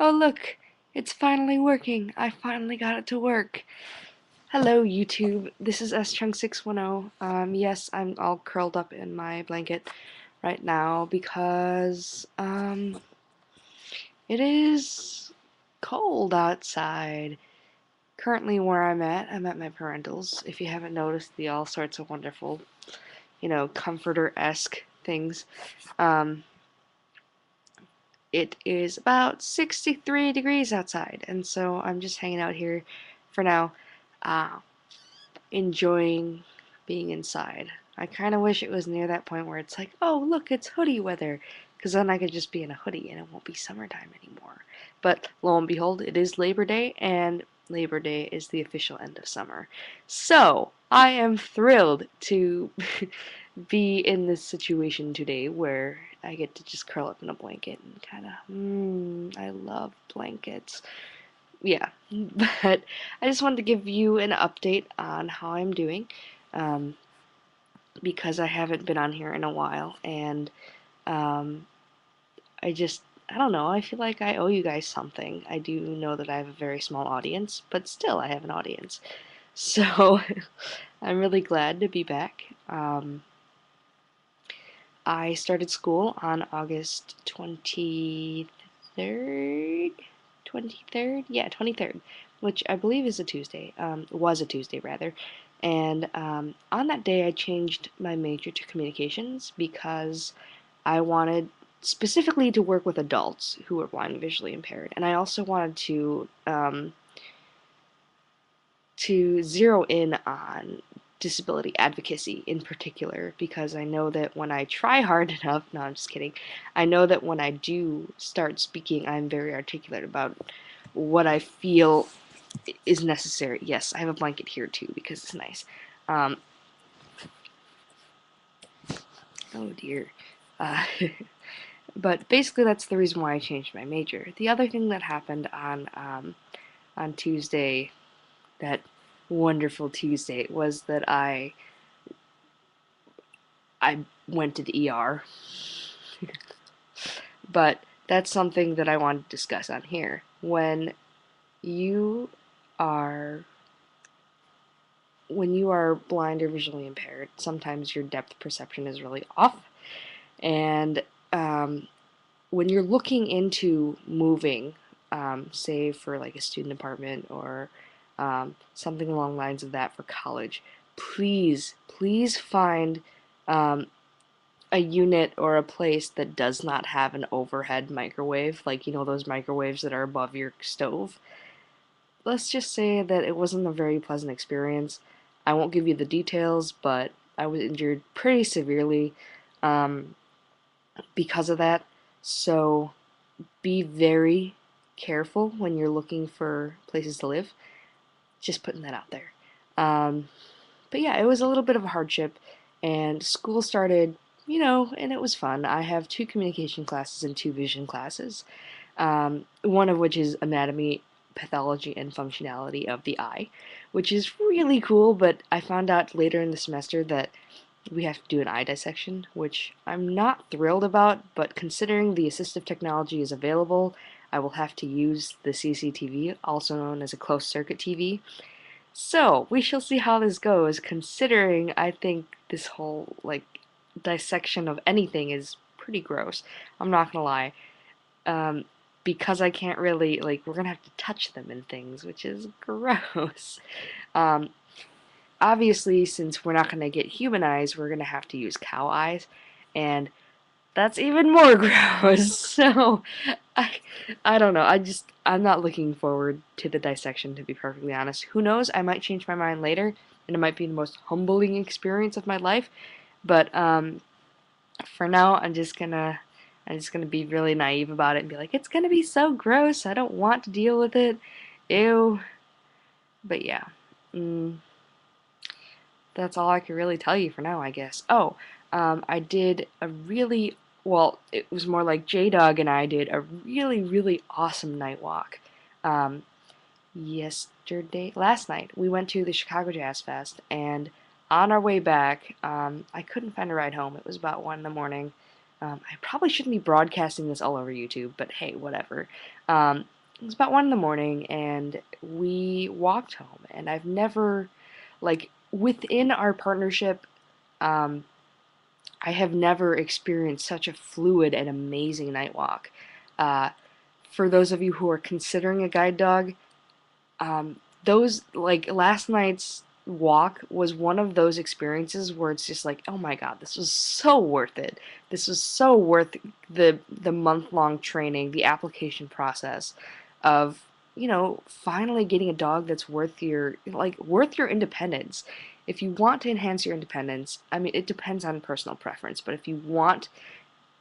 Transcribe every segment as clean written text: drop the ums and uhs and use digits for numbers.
Oh look, it's finally working. I finally got it to work. Hello YouTube, this is SChunk610. Yes, I'm all curled up in my blanket right now because it is cold outside. Currently where I'm at my parentals. If you haven't noticed the all sorts of wonderful, comforter-esque things. Um, it is about 63 degrees outside, and so I'm just hanging out here for now, uh, enjoying being inside. I kind of wish it was near that point where it's like, oh, look, it's hoodie weather, because then I could just be in a hoodie and it won't be summertime anymore. But lo and behold, it is Labor Day, and Labor Day is the official end of summer. So, I am thrilled to be in this situation today where I get to just curl up in a blanket and kind of, I love blankets. Yeah, but I just wanted to give you an update on how I'm doing, um, because I haven't been on here in a while, and um, I don't know, I feel like I owe you guys something. I do know that I have a very small audience, but still I have an audience. So I'm really glad to be back. I started school on August 23rd? 23rd? Yeah, 23rd, which I believe is a Tuesday, was a Tuesday rather. And on that day, I changed my major to communications because I wanted specifically to work with adults who are blind and visually impaired. And I also wanted to zero in on disability advocacy in particular, because I know that when I try hard enough, no, I'm just kidding, I know that when I do start speaking, I'm very articulate about what I feel is necessary. Yes, I have a blanket here too because it's nice. Um, oh dear. Uh, but basically, that's the reason why I changed my major. The other thing that happened on Tuesday, that wonderful Tuesday, was that I went to the ER, but that's something that I want to discuss on here. You are when you are blind or visually impaired, sometimes your depth perception is really off, and um, when you're looking into moving, say for like a student apartment or something along the lines of that for college, please find um, a unit or a place that does not have an overhead microwave, like those microwaves that are above your stove. Let's just say that it wasn't a very pleasant experience. I won't give you the details, but I was injured pretty severely um, because of that. So be very careful when you're looking for places to live. Just putting that out there. Um, but yeah, it was a little bit of a hardship, and school started, and it was fun. I have two communication classes and two vision classes, one of which is anatomy, pathology, and functionality of the eye, which is really cool, but I found out later in the semester that we have to do an eye dissection, which I'm not thrilled about, but considering the assistive technology is available, I will have to use the CCTV, also known as a closed circuit TV. So, we shall see how this goes, considering I think this whole, dissection of anything is pretty gross. I'm not gonna lie. Um, because I can't really, we're gonna have to touch them and things, which is gross. Um, Obviously, since we're not gonna get human eyes, we're gonna have to use cow eyes, and that's even more gross. So, I, I don't know. I'm not looking forward to the dissection, to be perfectly honest. Who knows? I might change my mind later, and it might be the most humbling experience of my life. But for now, I'm just gonna be really naive about it and be like, it's gonna be so gross. I don't want to deal with it. Ew. But yeah. Mm, that's all I can really tell you for now, I guess. Oh, I did a really, well, it was more like J-Dog and I did a really awesome night walk. Um, last night, we went to the Chicago Jazz Fest, and on our way back, I couldn't find a ride home. It was about 1 in the morning. I probably shouldn't be broadcasting this all over YouTube, but hey, whatever. Um, it was about 1 in the morning, and we walked home. And I've never, like, within our partnership, um, I have never experienced such a fluid and amazing night walk. Uh, for those of you who are considering a guide dog, those like last night's walk was one of those experiences where it's just like, oh my God, this was so worth it. This was so worth the month-long training, the application process of, finally getting a dog that's worth your independence. If you want to enhance your independence, I mean, it depends on personal preference, but if you want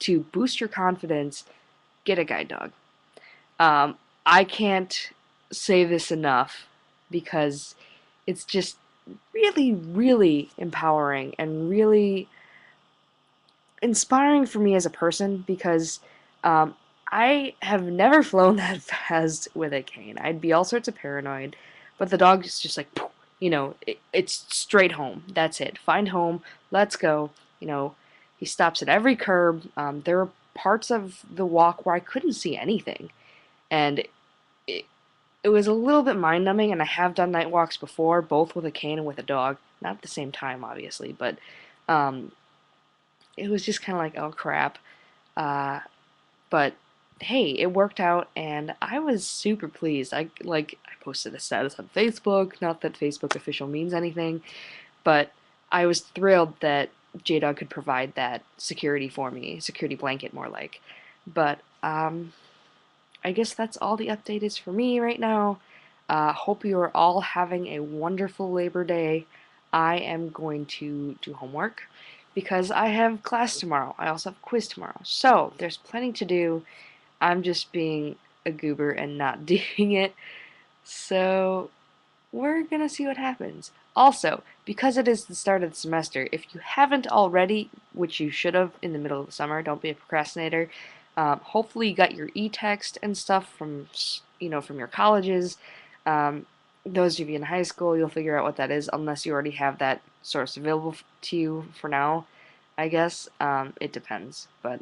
to boost your confidence, get a guide dog. Um, I can't say this enough because it's just really, really empowering and really inspiring for me as a person because um, I have never flown that fast with a cane. I'd be all sorts of paranoid, but the dog is just like, it's straight home. That's it. Find home. Let's go. He stops at every curb. There were parts of the walk where I couldn't see anything. And it, it was a little bit mind numbing, and I have done night walks before, both with a cane and with a dog. Not at the same time, obviously, but um, it was just kind of like, oh crap. Uh, but hey, it worked out, and I was super pleased. I posted a status on Facebook. Not that Facebook official means anything, but I was thrilled that JDog could provide that security for me, security blanket more like. But I guess that's all the update is for me right now. Hope you are all having a wonderful Labor Day. I am going to do homework because I have class tomorrow. I also have a quiz tomorrow. So there's plenty to do. I'm just being a goober and not doing it. So we're gonna see what happens. Also, because it is the start of the semester, if you haven't already, which you should have in the middle of the summer, don't be a procrastinator. Hopefully, you got your e-text and stuff from from your colleges. Um, those of you in high school, you'll figure out what that is, unless you already have that source available to you for now. I guess it depends, but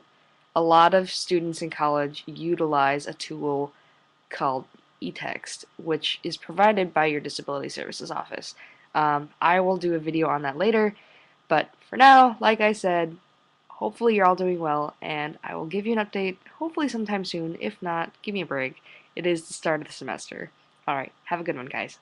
a lot of students in college utilize a tool called eText, which is provided by your Disability Services Office. I will do a video on that later, but for now, like I said, hopefully you're all doing well, and I will give you an update hopefully sometime soon. If not, give me a break. It is the start of the semester. Alright, have a good one, guys.